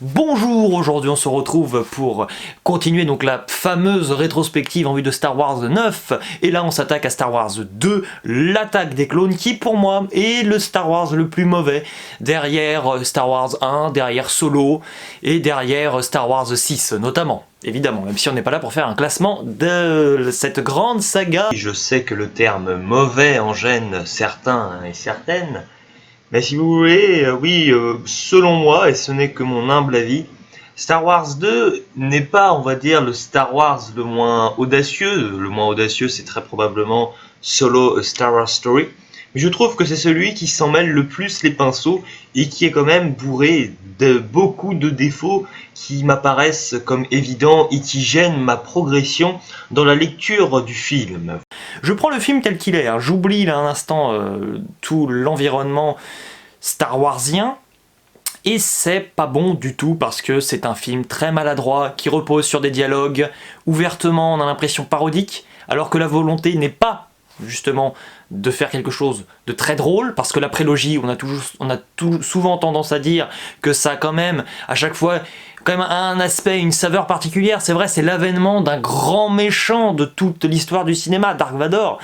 Bonjour, aujourd'hui on se retrouve pour continuer donc la fameuse rétrospective en vue de Star Wars 9 et là on s'attaque à Star Wars 2, l'attaque des clones qui pour moi est le Star Wars le plus mauvais derrière Star Wars 1, derrière Solo et derrière Star Wars 6 notamment. Évidemment, même si on n'est pas là pour faire un classement de cette grande saga. Je sais que le terme mauvais en gêne certains et certaines, mais si vous voulez, selon moi, et ce n'est que mon humble avis, Star Wars 2 n'est pas, on va dire, le Star Wars le moins audacieux. Le moins audacieux, c'est très probablement Solo A Star Wars Story. Mais je trouve que c'est celui qui s'en mêle le plus les pinceaux et qui est quand même bourré de beaucoup de défauts qui m'apparaissent comme évidents et qui gênent ma progression dans la lecture du film. Je prends le film tel qu'il est, hein. J'oublie là un instant tout l'environnement Star Warsien, et c'est pas bon du tout parce que c'est un film très maladroit qui repose sur des dialogues ouvertement, on a l'impression parodiques, alors que la volonté n'est pas justement de faire quelque chose de très drôle, parce que la prélogie, on a souvent tendance à dire que ça a quand même, à chaque fois, quand même un aspect, une saveur particulière. C'est vrai, c'est l'avènement d'un grand méchant de toute l'histoire du cinéma, Dark Vador.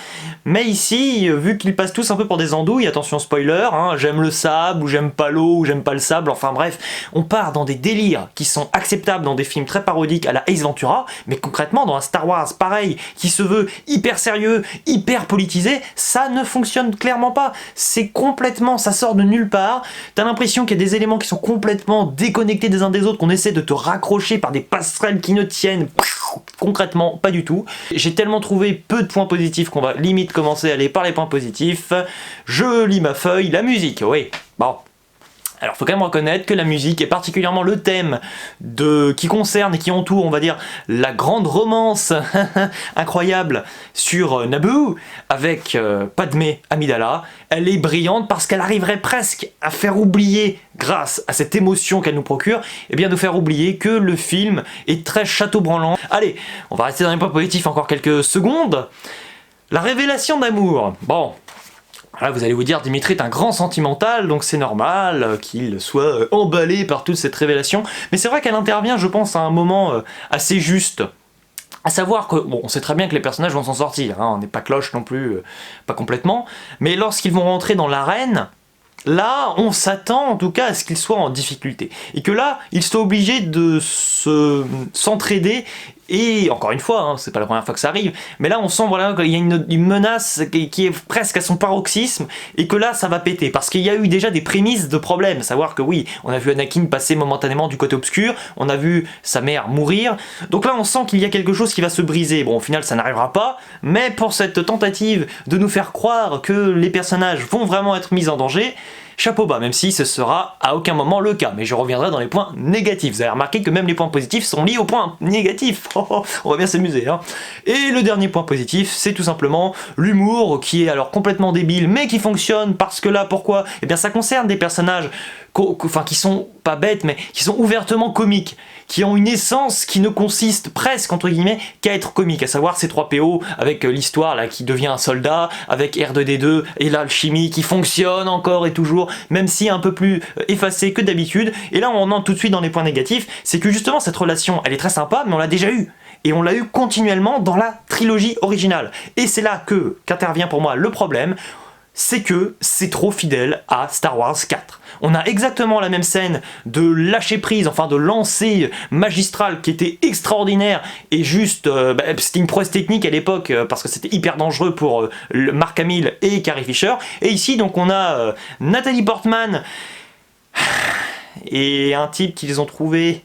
Mais ici, vu qu'ils passent tous un peu pour des andouilles, attention spoiler, hein, j'aime le sable, ou j'aime pas l'eau, ou j'aime pas le sable, enfin bref, on part dans des délires qui sont acceptables dans des films très parodiques à la Ace Ventura, mais concrètement dans un Star Wars pareil, qui se veut hyper sérieux, hyper politisé, ça ne fonctionne clairement pas. C'est complètement, ça sort de nulle part, t'as l'impression qu'il y a des éléments qui sont complètement déconnectés des uns des autres, qu'on essaie de te raccrocher par des passerelles qui ne tiennent concrètement pas du tout. J'ai tellement trouvé peu de points positifs qu'on va limite commencer à aller par les points positifs. Je lis ma feuille, la musique, oui, bon. Alors faut quand même reconnaître que la musique, et particulièrement le thème qui concerne et qui entoure, on va dire, la grande romance incroyable sur Naboo, avec Padmé Amidala, elle est brillante parce qu'elle arriverait presque à faire oublier, grâce à cette émotion qu'elle nous procure, et bien de faire oublier que le film est très château-branlant. Allez, on va rester dans les points positifs encore quelques secondes. La révélation d'amour, bon... Là, vous allez vous dire, Dimitri est un grand sentimental, donc c'est normal qu'il soit emballé par toute cette révélation. Mais c'est vrai qu'elle intervient, je pense, à un moment assez juste. À savoir que, bon, on sait très bien que les personnages vont s'en sortir, hein, on n'est pas cloche non plus, pas complètement. Mais lorsqu'ils vont rentrer dans l'arène, là, on s'attend en tout cas à ce qu'ils soient en difficulté. Et que là, ils soient obligés de s'entraider. Et encore une fois, hein, c'est pas la première fois que ça arrive, mais là on sent voilà, qu'il y a une menace qui est presque à son paroxysme, et que là ça va péter, parce qu'il y a eu déjà des prémices de problèmes, savoir que oui, on a vu Anakin passer momentanément du côté obscur, on a vu sa mère mourir, donc là on sent qu'il y a quelque chose qui va se briser. Bon, au final ça n'arrivera pas, mais pour cette tentative de nous faire croire que les personnages vont vraiment être mis en danger, chapeau bas, même si ce sera à aucun moment le cas. Mais je reviendrai dans les points négatifs. Vous avez remarqué que même les points positifs sont liés aux points négatifs. On va bien s'amuser, hein. Et le dernier point positif, c'est tout simplement l'humour, qui est alors complètement débile, mais qui fonctionne parce que là, pourquoi? Eh bien, ça concerne des personnages qui sont pas bêtes, mais qui sont ouvertement comiques, qui ont une essence qui ne consiste presque, entre guillemets, qu'à être comique, à savoir C3PO, avec l'histoire là qui devient un soldat, avec R2D2 et l'alchimie qui fonctionne encore et toujours, même si un peu plus effacée que d'habitude. Et là on entre tout de suite dans les points négatifs, c'est que justement cette relation, elle est très sympa, mais on l'a déjà eue. Et on l'a eu continuellement dans la trilogie originale. Et c'est là qu'intervient pour moi le problème, c'est que c'est trop fidèle à Star Wars 4. On a exactement la même scène de lâcher prise, enfin de lancer magistral qui était extraordinaire et juste, c'était une prouesse technique à l'époque parce que c'était hyper dangereux pour Mark Hamill et Carrie Fisher. Et ici donc on a Nathalie Portman et un type qu'ils ont trouvé...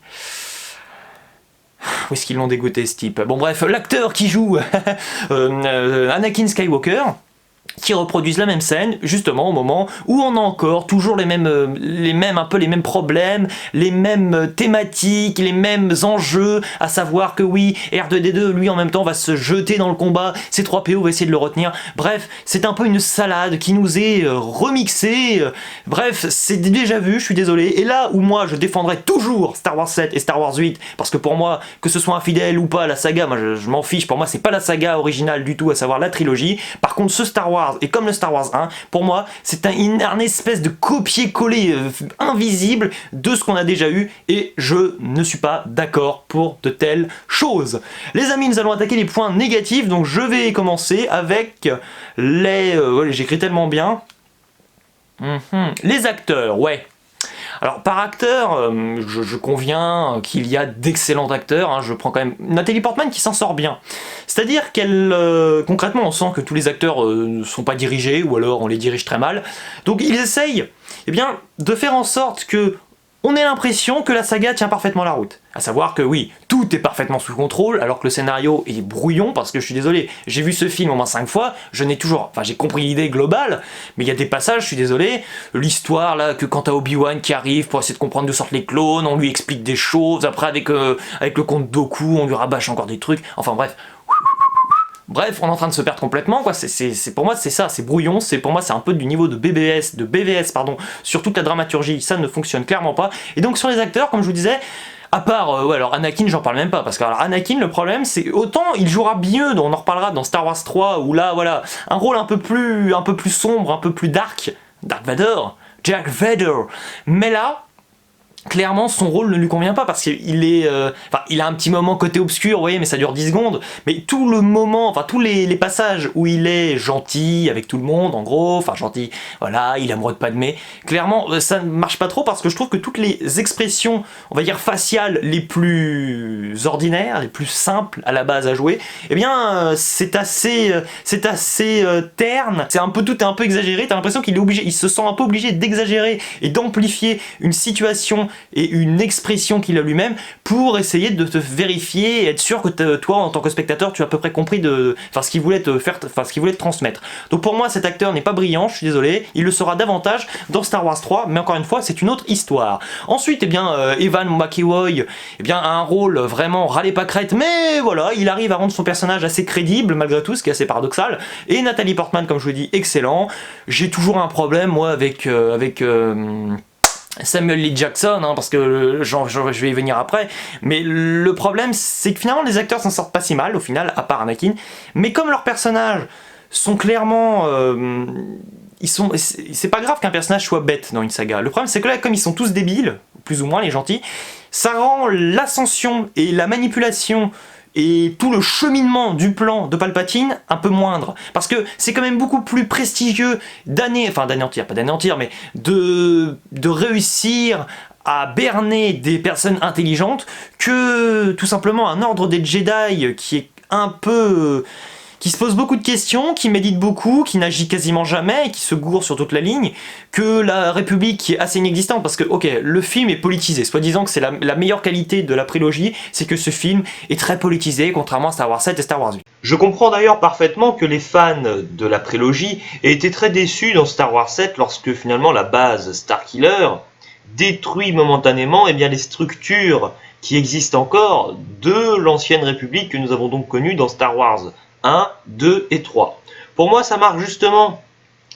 Où est-ce qu'ils l'ont dégoûté ce type? Bon bref, l'acteur qui joue Anakin Skywalker, qui reproduisent la même scène, justement au moment où on a encore toujours les mêmes problèmes, les mêmes thématiques, les mêmes enjeux, à savoir que oui, R2D2, lui en même temps va se jeter dans le combat, C3PO va essayer de le retenir, bref, c'est un peu une salade qui nous est remixée, bref, c'est déjà vu, je suis désolé, et là où moi je défendrai toujours Star Wars 7 et Star Wars 8, parce que pour moi, que ce soit infidèle ou pas à la saga, moi je m'en fiche, pour moi c'est pas la saga originale du tout, à savoir la trilogie, par contre ce Star Wars Wars et comme le Star Wars 1, pour moi, c'est un espèce de copier-coller invisible de ce qu'on a déjà eu et je ne suis pas d'accord pour de telles choses. Les amis, nous allons attaquer les points négatifs, donc je vais commencer avec les... j'écris tellement bien. Les acteurs, ouais. Alors par acteur, je conviens qu'il y a d'excellents acteurs, hein, je prends quand même Nathalie Portman qui s'en sort bien. C'est-à-dire qu'elle, concrètement on sent que tous les acteurs ne sont pas dirigés, ou alors on les dirige très mal. Donc ils essayent de faire en sorte que on ait l'impression que la saga tient parfaitement la route. À savoir que oui, tout est parfaitement sous contrôle, alors que le scénario est brouillon, parce que je suis désolé, j'ai vu ce film au moins 5 fois, j'ai compris l'idée globale, mais il y a des passages, je suis désolé, l'histoire là, que quand t'as Obi-Wan qui arrive pour essayer de comprendre d'où sortent les clones, on lui explique des choses, après avec le comte Dooku, on lui rabâche encore des trucs, enfin bref. Bref, on est en train de se perdre complètement, quoi. Pour moi, c'est ça, c'est brouillon, pour moi, c'est un peu du niveau de BVS, pardon, sur toute la dramaturgie, ça ne fonctionne clairement pas. Et donc, sur les acteurs, comme je vous disais, à part, alors Anakin, j'en parle même pas, parce que alors, Anakin, le problème, c'est autant il jouera mieux, on en reparlera dans Star Wars 3, où là, voilà, un rôle un peu plus sombre, un peu plus dark, Jack Vader, mais là, clairement, son rôle ne lui convient pas parce qu'il est, il a un petit moment côté obscur, vous voyez, mais ça dure 10 secondes. Mais tout le moment, tous les passages où il est gentil avec tout le monde, en gros, gentil, voilà, il est amoureux de Padmé. Clairement, ça ne marche pas trop parce que je trouve que toutes les expressions, on va dire faciales, les plus ordinaires, les plus simples à la base à jouer, eh bien, c'est assez terne. Tout est un peu exagéré. T'as l'impression qu'il est obligé, il se sent un peu obligé d'exagérer et d'amplifier une situation et une expression qu'il a lui-même pour essayer de te vérifier et être sûr que toi en tant que spectateur tu as à peu près compris ce qu'il voulait te faire, ce qu'il voulait te transmettre. Donc pour moi cet acteur n'est pas brillant, je suis désolé, il le sera davantage dans Star Wars 3, mais encore une fois c'est une autre histoire. Ensuite Evan McEvoy a un rôle vraiment râlé pas crête, mais voilà, il arrive à rendre son personnage assez crédible malgré tout, ce qui est assez paradoxal, et Nathalie Portman comme je vous dis excellent. J'ai toujours un problème moi avec Samuel L. Jackson, hein, parce que je vais y venir après, mais le problème c'est que finalement les acteurs s'en sortent pas si mal au final, à part Anakin, mais comme leurs personnages sont clairement... c'est pas grave qu'un personnage soit bête dans une saga, le problème c'est que là comme ils sont tous débiles, plus ou moins les gentils, ça rend l'ascension et la manipulation et tout le cheminement du plan de Palpatine un peu moindre. Parce que c'est quand même beaucoup plus prestigieux d'anéantir, mais de réussir à berner des personnes intelligentes que tout simplement un ordre des Jedi qui est un peu... qui se pose beaucoup de questions, qui médite beaucoup, qui n'agit quasiment jamais, et qui se gourre sur toute la ligne, que la République qui est assez inexistante, parce que, ok, le film est politisé, soi-disant que c'est la meilleure qualité de la prélogie, c'est que ce film est très politisé, contrairement à Star Wars 7 et Star Wars 8. Je comprends d'ailleurs parfaitement que les fans de la prélogie aient été très déçus dans Star Wars 7 lorsque finalement la base Starkiller détruit momentanément les structures qui existent encore de l'ancienne République que nous avons donc connue dans Star Wars 1, 2 et 3. Pour moi, ça marque justement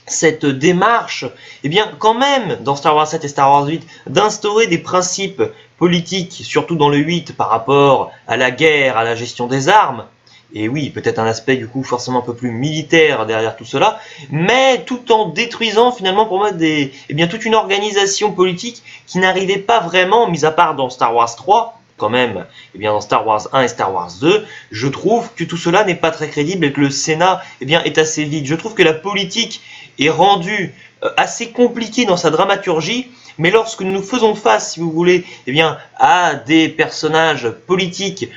cette démarche, quand même, dans Star Wars 7 et Star Wars 8, d'instaurer des principes politiques, surtout dans le 8, par rapport à la guerre, à la gestion des armes, et oui, peut-être un aspect du coup forcément un peu plus militaire derrière tout cela, mais tout en détruisant finalement pour moi toute une organisation politique qui n'arrivait pas vraiment, mis à part dans Star Wars 3, quand même, dans Star Wars 1 et Star Wars 2, je trouve que tout cela n'est pas très crédible et que le Sénat est assez vide. Je trouve que la politique est rendue assez compliquée dans sa dramaturgie, mais lorsque nous faisons face, si vous voulez, à des personnages politiques,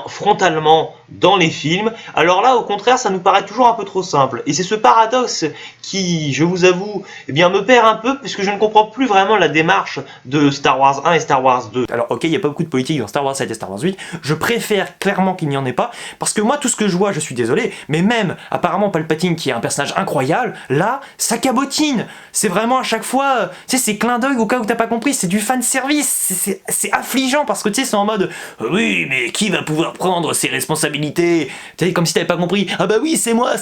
frontalement dans les films, alors là, au contraire, ça nous paraît toujours un peu trop simple. Et c'est ce paradoxe qui, je vous avoue, me perd un peu, puisque je ne comprends plus vraiment la démarche de Star Wars 1 et Star Wars 2. Alors, ok, il n'y a pas beaucoup de politique dans Star Wars 7 et Star Wars 8, je préfère clairement qu'il n'y en ait pas, parce que moi, tout ce que je vois, je suis désolé, mais même, apparemment, Palpatine, qui est un personnage incroyable, là, ça cabotine. C'est vraiment à chaque fois, c'est clin d'œil au cas où t'as pas compris, c'est du fan service, c'est affligeant, parce que c'est en mode, oui, mais qui va pouvoir prendre ses responsabilités responsabilité. Tu sais, comme si t'avais pas compris. Ah bah oui, c'est moi.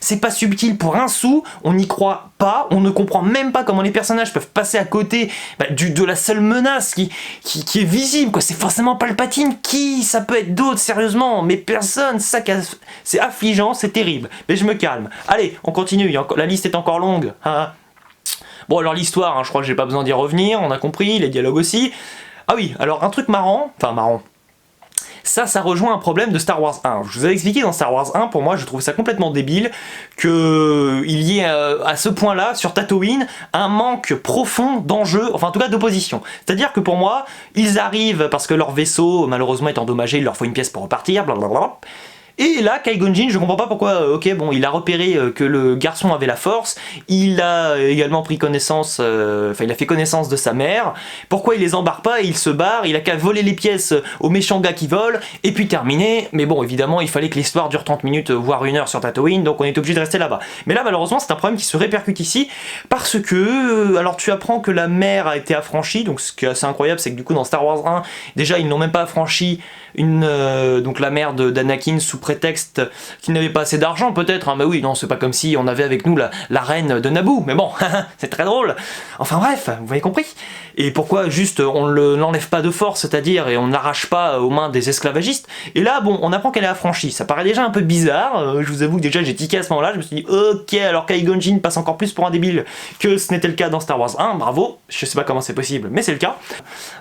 C'est pas subtil pour un sou, on n'y croit pas, on ne comprend même pas comment les personnages peuvent passer à côté de la seule menace qui est visible, quoi. C'est forcément Palpatine. Qui ça peut être d'autre, sérieusement? Mais personne, c'est affligeant, c'est terrible. Mais je me calme. Allez, on continue, la liste est encore longue. Hein. Bon, alors l'histoire, hein, je crois que j'ai pas besoin d'y revenir, on a compris, les dialogues aussi. Ah oui, alors un truc marrant, ça rejoint un problème de Star Wars 1. Je vous avais expliqué dans Star Wars 1, pour moi je trouve ça complètement débile qu'il y ait à ce point-là, sur Tatooine, un manque profond d'enjeu, enfin en tout cas d'opposition. C'est-à-dire que pour moi, ils arrivent parce que leur vaisseau malheureusement est endommagé, il leur faut une pièce pour repartir, blablabla. Et là, Qui-Gon Jinn, je comprends pas pourquoi, ok, bon, il a repéré que le garçon avait la force, il a également pris connaissance, il a fait connaissance de sa mère, pourquoi il les embarque pas et il se barre, il a qu'à voler les pièces aux méchants gars qui volent, et puis terminé, mais bon, évidemment, il fallait que l'histoire dure 30 minutes, voire 1 heure sur Tatooine, donc on est obligé de rester là-bas. Mais là, malheureusement, c'est un problème qui se répercute ici, parce que, alors tu apprends que la mer a été affranchie, donc ce qui est assez incroyable, c'est que du coup, dans Star Wars 1, déjà, ils n'ont même pas affranchi donc la mère d'Anakin sous prétexte qu'il n'avait pas assez d'argent peut-être, hein, mais oui, non, c'est pas comme si on avait avec nous la reine de Naboo, mais bon, c'est très drôle. Enfin bref, vous avez compris. Et pourquoi juste on l'enlève pas de force, c'est-à-dire, et on ne l'arrache pas aux mains des esclavagistes. Et là, bon, on apprend qu'elle est affranchie, ça paraît déjà un peu bizarre, je vous avoue que déjà j'ai tiqué à ce moment-là, je me suis dit, ok, alors Qui-Gon Jinn passe encore plus pour un débile que ce n'était le cas dans Star Wars 1, bravo, je sais pas comment c'est possible, mais c'est le cas.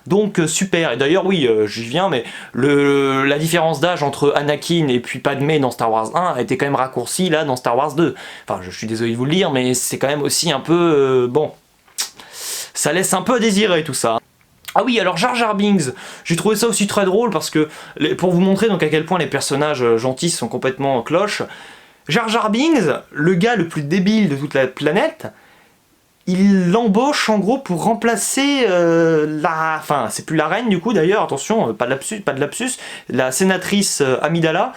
Donc super, et d'ailleurs oui, j'y viens, mais la différence d'âge entre Anakin et puis Padmé dans Star Wars 1 a été quand même raccourcie là dans Star Wars 2. Enfin, je suis désolé de vous le dire, mais c'est quand même aussi un peu... bon, ça laisse un peu à désirer tout ça. Ah oui, alors Jar Jar Binks, j'ai trouvé ça aussi très drôle parce que, pour vous montrer donc à quel point les personnages gentils sont complètement cloches, Jar Jar Binks, le gars le plus débile de toute la planète, il l'embauche en gros pour remplacer enfin c'est plus la reine du coup d'ailleurs, attention, pas de lapsus, la sénatrice Amidala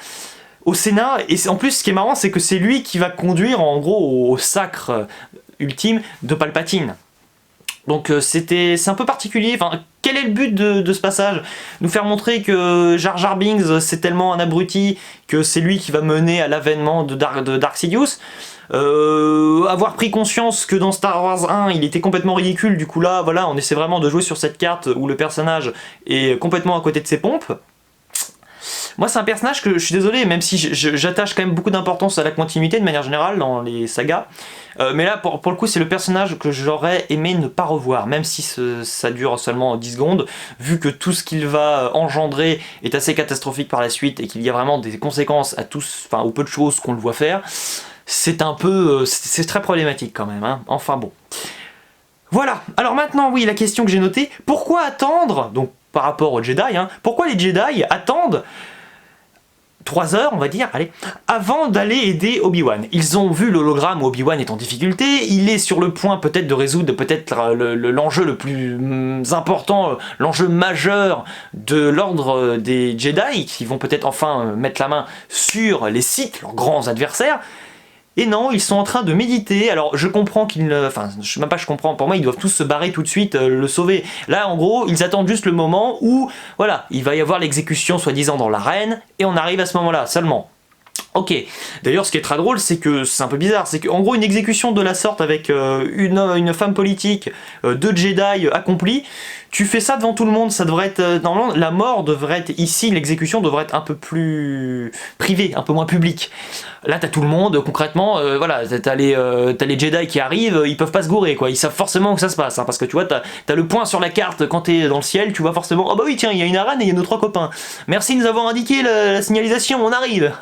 au Sénat, et en plus ce qui est marrant c'est que c'est lui qui va conduire en gros au sacre ultime de Palpatine. Donc c'est un peu particulier, enfin quel est le but de ce passage? Nous faire montrer que Jar Jar Binks c'est tellement un abruti que c'est lui qui va mener à l'avènement de Dark Sidious. Avoir pris conscience que dans Star Wars 1 il était complètement ridicule, du coup là voilà on essaie vraiment de jouer sur cette carte où le personnage est complètement à côté de ses pompes. Moi c'est un personnage que je suis désolé, même si j'attache quand même beaucoup d'importance à la continuité de manière générale dans les sagas, mais là pour le coup c'est le personnage que j'aurais aimé ne pas revoir, même si ça dure seulement 10 secondes, vu que tout ce qu'il va engendrer est assez catastrophique par la suite et qu'il y a vraiment des conséquences à tous, enfin aux peu de choses qu'on le voit faire. C'est un peu... c'est très problématique quand même, hein. Enfin bon. Voilà, alors maintenant, oui, la question que j'ai notée, pourquoi attendre, donc par rapport aux Jedi, hein, pourquoi les Jedi attendent 3 heures, on va dire, allez, avant d'aller aider Obi-Wan? Ils ont vu l'hologramme où Obi-Wan est en difficulté, il est sur le point peut-être de résoudre peut-être l'enjeu le plus important, l'enjeu majeur de l'ordre des Jedi, qui vont peut-être enfin mettre la main sur les Sith, leurs grands adversaires. Et non, ils sont en train de méditer. Alors je comprends qu'ils... Enfin, même pas je comprends, pour moi ils doivent tous se barrer tout de suite, le sauver. Là en gros, ils attendent juste le moment où, voilà, il va y avoir l'exécution soi-disant dans l'arène, et on arrive à ce moment-là seulement. Ok, d'ailleurs ce qui est très drôle c'est que c'est un peu bizarre, c'est qu'en gros une exécution de la sorte avec une femme politique, 2 Jedi accomplis, tu fais ça devant tout le monde, ça devrait être, normalement la mort devrait être ici, l'exécution devrait être un peu plus privée, un peu moins publique. Là t'as tout le monde, concrètement, voilà, t'as les Jedi qui arrivent, ils peuvent pas se gourer quoi, ils savent forcément où ça se passe, hein, parce que tu vois, t'as le point sur la carte quand t'es dans le ciel, tu vois forcément, oh bah oui tiens, il y a une arène et il y a nos 3 copains, merci de nous avoir indiqué la signalisation, on arrive.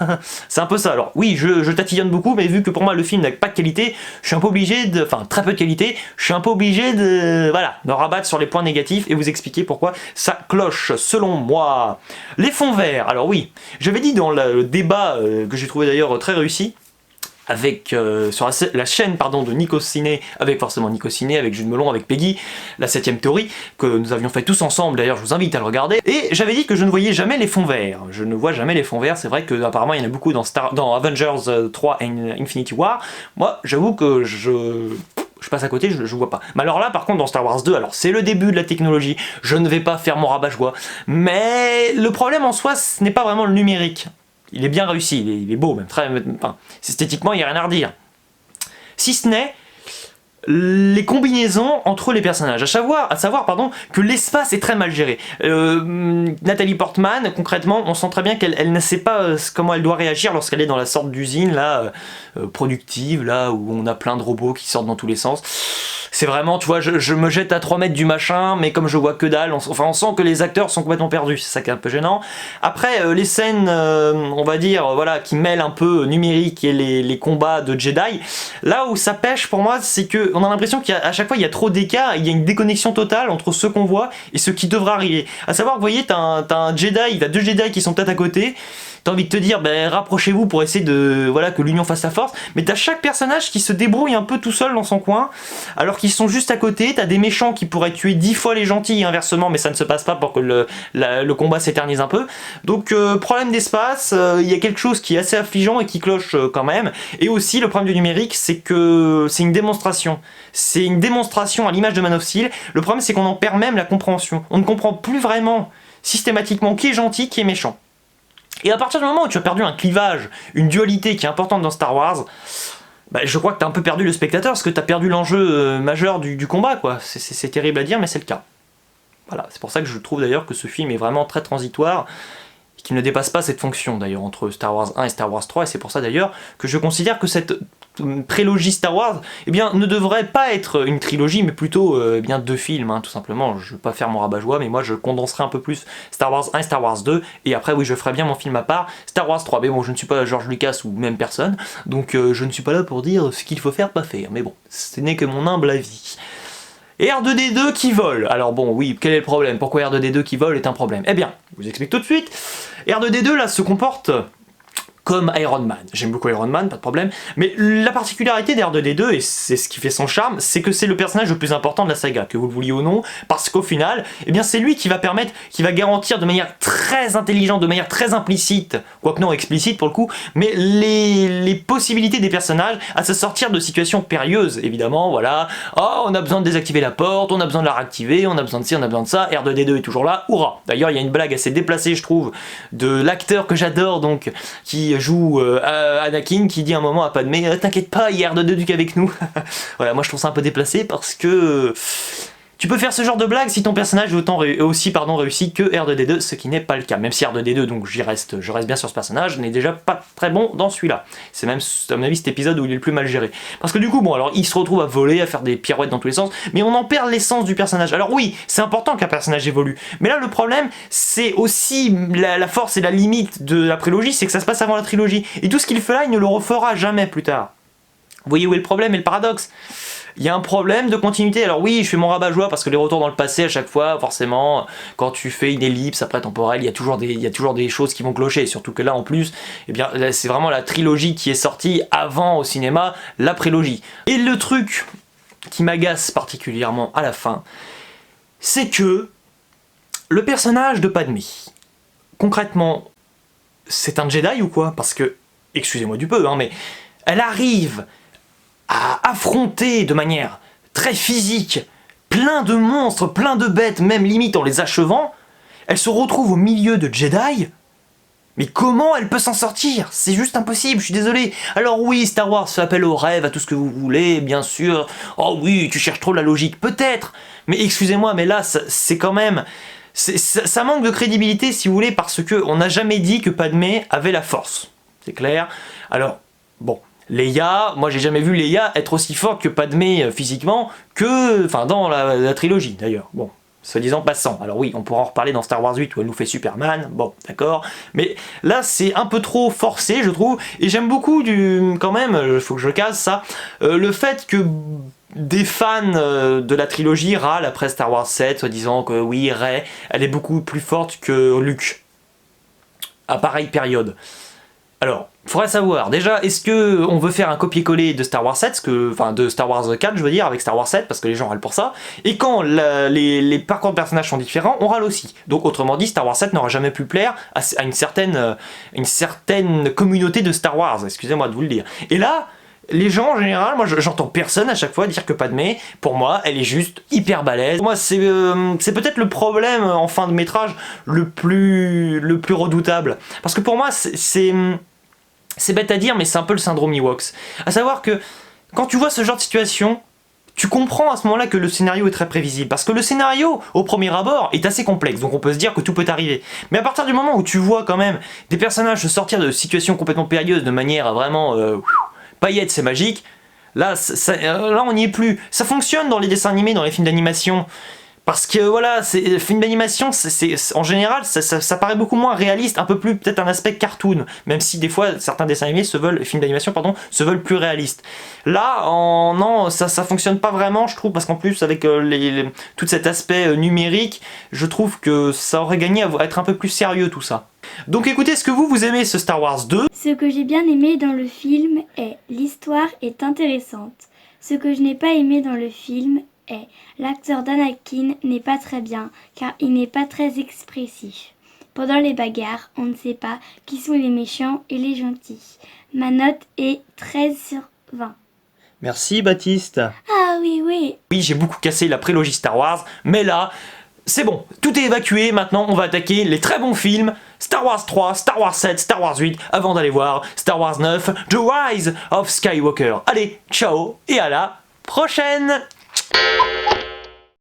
C'est un peu ça, alors oui, je tatillonne beaucoup, mais vu que pour moi le film n'a pas de qualité, je suis un peu obligé de, enfin très peu de qualité, je suis un peu obligé de, voilà, de rabattre sur les points négatifs et vous expliquer pourquoi ça cloche, selon moi. Les fonds verts, alors oui, j'avais dit dans le débat, que j'ai trouvé d'ailleurs très réussi, avec, sur la chaîne pardon, de Nico Ciné, avec forcément Nico Ciné, avec Jude Melon, avec Peggy, la 7ème théorie, que nous avions fait tous ensemble, d'ailleurs je vous invite à le regarder, et j'avais dit que je ne voyais jamais les fonds verts. Je ne vois jamais les fonds verts, c'est vrai que apparemment il y en a beaucoup dans Avengers 3 et Infinity War. Moi j'avoue que je passe à côté, je vois pas. Mais alors là, par contre, dans Star Wars 2, alors c'est le début de la technologie, je ne vais pas faire mon rabat-joie, mais le problème en soi, ce n'est pas vraiment le numérique. il est bien réussi, il est beau même, enfin, esthétiquement il n'y a rien à redire. Si ce n'est les combinaisons entre les personnages, à savoir que l'espace est très mal géré. Nathalie Portman, concrètement, on sent très bien qu'elle ne sait pas comment elle doit réagir lorsqu'elle est dans la sorte d'usine là, productive, là où on a plein de robots qui sortent dans tous les sens. C'est vraiment, tu vois, je me jette à 3 mètres du machin, mais comme je vois que dalle, on sent que les acteurs sont complètement perdus, c'est ça qui est un peu gênant. Après, les scènes, on va dire, voilà, qui mêlent un peu numérique et les combats de Jedi, là où ça pêche pour moi, c'est que on a l'impression qu'à chaque fois il y a trop d'écart, il y a une déconnexion totale entre ce qu'on voit et ce qui devra arriver. À savoir, vous voyez, t'as un Jedi, t'as 2 Jedi qui sont peut-être à côté, t'as envie de te dire, ben rapprochez-vous pour essayer de, voilà, que l'union fasse la force, mais t'as chaque personnage qui se débrouille un peu tout seul dans son coin, alors qu'ils sont juste à côté, t'as des méchants qui pourraient tuer 10 fois les gentils et inversement, mais ça ne se passe pas pour que le combat s'éternise un peu. Donc problème d'espace, il y a quelque chose qui est assez affligeant et qui cloche quand même, et aussi le problème du numérique, c'est que c'est une démonstration. C'est une démonstration à l'image de Man of Steel. Le problème c'est qu'on en perd même la compréhension. On ne comprend plus vraiment systématiquement qui est gentil, qui est méchant. Et à partir du moment où tu as perdu un clivage, une dualité qui est importante dans Star Wars, bah, je crois que tu as un peu perdu le spectateur, parce que tu as perdu l'enjeu majeur du combat, quoi. C'est terrible à dire, mais c'est le cas. Voilà, c'est pour ça que je trouve d'ailleurs que ce film est vraiment très transitoire, et qu'il ne dépasse pas cette fonction d'ailleurs entre Star Wars 1 et Star Wars 3, et c'est pour ça d'ailleurs que je considère que cette prélogie Star Wars, eh bien, ne devrait pas être une trilogie, mais plutôt eh bien 2 films, hein, tout simplement. Je ne vais pas faire mon rabat-joie, mais moi je condenserai un peu plus Star Wars 1 et Star Wars 2, et après oui, je ferai bien mon film à part, Star Wars 3. Mais bon, je ne suis pas George Lucas ou même personne, donc je ne suis pas là pour dire ce qu'il faut faire, pas faire. Mais bon, ce n'est que mon humble avis. Et R2D2 qui vole. Alors bon, oui, quel est le problème? Pourquoi R2D2 qui vole est un problème? Eh bien, je vous explique tout de suite. R2D2 là se comporte comme Iron Man. J'aime beaucoup Iron Man, pas de problème. Mais la particularité d'R2D2, et c'est ce qui fait son charme, c'est que c'est le personnage le plus important de la saga, que vous le vouliez ou non, parce qu'au final, eh bien c'est lui qui va permettre, qui va garantir de manière très intelligente, de manière très implicite, quoique non explicite pour le coup, mais les possibilités des personnages à se sortir de situations périlleuses, évidemment, voilà. Oh, on a besoin de désactiver la porte, on a besoin de la réactiver, on a besoin de ci, on a besoin de ça, R2D2 est toujours là, hurrah. D'ailleurs, il y a une blague assez déplacée, je trouve, de l'acteur que j'adore, donc, qui joue Anakin, qui dit un moment à Padmé, t'inquiète pas, il y a R2D2 avec nous. Voilà, moi je trouve ça un peu déplacé parce que tu peux faire ce genre de blague si ton personnage est aussi réussi que R2D2, ce qui n'est pas le cas. Même si R2D2, donc je reste bien sur ce personnage, n'est déjà pas très bon dans celui-là. C'est même, à mon avis, cet épisode où il est le plus mal géré. Parce que du coup, bon, alors il se retrouve à voler, à faire des pirouettes dans tous les sens, mais on en perd l'essence du personnage. Alors oui, c'est important qu'un personnage évolue, mais là le problème, c'est aussi la force et la limite de la prélogie, c'est que ça se passe avant la trilogie. Et tout ce qu'il fait là, il ne le refera jamais plus tard. Vous voyez où est le problème et le paradoxe? Il y a un problème de continuité. Alors oui, je fais mon rabat-joie parce que les retours dans le passé, à chaque fois, forcément, quand tu fais une ellipse après temporelle, il y a toujours des choses qui vont clocher. Surtout que là, en plus, eh bien, c'est vraiment la trilogie qui est sortie avant au cinéma, la prélogie. Et le truc qui m'agace particulièrement à la fin, c'est que le personnage de Padmé, concrètement, c'est un Jedi ou quoi? Parce que, excusez-moi du peu, hein, mais elle arrive à affronter de manière très physique plein de monstres, plein de bêtes, même limite en les achevant. Elle se retrouve au milieu de Jedi. Mais comment elle peut s'en sortir? C'est juste impossible, je suis désolé. Alors oui, Star Wars fait appel au rêve, à tout ce que vous voulez, bien sûr. Oh oui, tu cherches trop la logique, peut-être. Mais excusez-moi, mais là, c'est quand même... Ça manque de crédibilité, si vous voulez, parce qu'on n'a jamais dit que Padmé avait la force. C'est clair. Alors, bon... Leia, moi j'ai jamais vu Leia être aussi forte que Padmé physiquement que, enfin dans la trilogie d'ailleurs, bon, soi-disant passant. Alors oui, on pourra en reparler dans Star Wars 8 où elle nous fait Superman, bon, d'accord, mais là c'est un peu trop forcé je trouve, et j'aime beaucoup quand même, il faut que je case ça, le fait que des fans de la trilogie râlent après Star Wars 7, soi-disant que oui, Rey, elle est beaucoup plus forte que Luke, à pareille période. Alors, faudrait savoir, déjà, est-ce que on veut faire un copier-coller de Star Wars 7, enfin de Star Wars 4, je veux dire, avec Star Wars 7, parce que les gens râlent pour ça, et quand les parcours de personnages sont différents, on râle aussi. Donc, autrement dit, Star Wars 7 n'aura jamais pu plaire à une certaine communauté de Star Wars, excusez-moi de vous le dire. Et là, les gens en général, moi j'entends personne à chaque fois dire que Padmé, pour moi, elle est juste hyper balèze. Pour moi, c'est peut-être le problème en fin de métrage le plus redoutable. Parce que pour moi, c'est bête à dire, mais c'est un peu le syndrome Ewoks. À savoir que quand tu vois ce genre de situation, tu comprends à ce moment-là que le scénario est très prévisible. Parce que le scénario, au premier abord, est assez complexe. Donc on peut se dire que tout peut arriver. Mais à partir du moment où tu vois quand même des personnages sortir de situations complètement périlleuses de manière vraiment... paillettes, c'est magique. Là, là, on n'y est plus. Ça fonctionne dans les dessins animés, dans les films d'animation. Parce que voilà, les films d'animation, en général, ça paraît beaucoup moins réaliste, un peu plus peut-être un aspect cartoon, même si des fois certains dessins animés films d'animation pardon, se veulent plus réalistes. Là, non, ça fonctionne pas vraiment, je trouve, parce qu'en plus avec tout cet aspect numérique, je trouve que ça aurait gagné à être un peu plus sérieux tout ça. Donc écoutez, est-ce que vous aimez ce Star Wars 2 ? Ce que j'ai bien aimé dans le film est l'histoire est intéressante. Ce que je n'ai pas aimé dans le film est l'acteur d'Anakin n'est pas très bien car il n'est pas très expressif. Pendant les bagarres, on ne sait pas qui sont les méchants et les gentils. Ma note est 13/20. Merci Baptiste. Ah oui. Oui, j'ai beaucoup cassé la prélogie Star Wars, mais là, c'est bon, tout est évacué, maintenant on va attaquer les très bons films, Star Wars 3, Star Wars 7, Star Wars 8, avant d'aller voir Star Wars 9, The Rise of Skywalker. Allez, ciao et à la prochaine.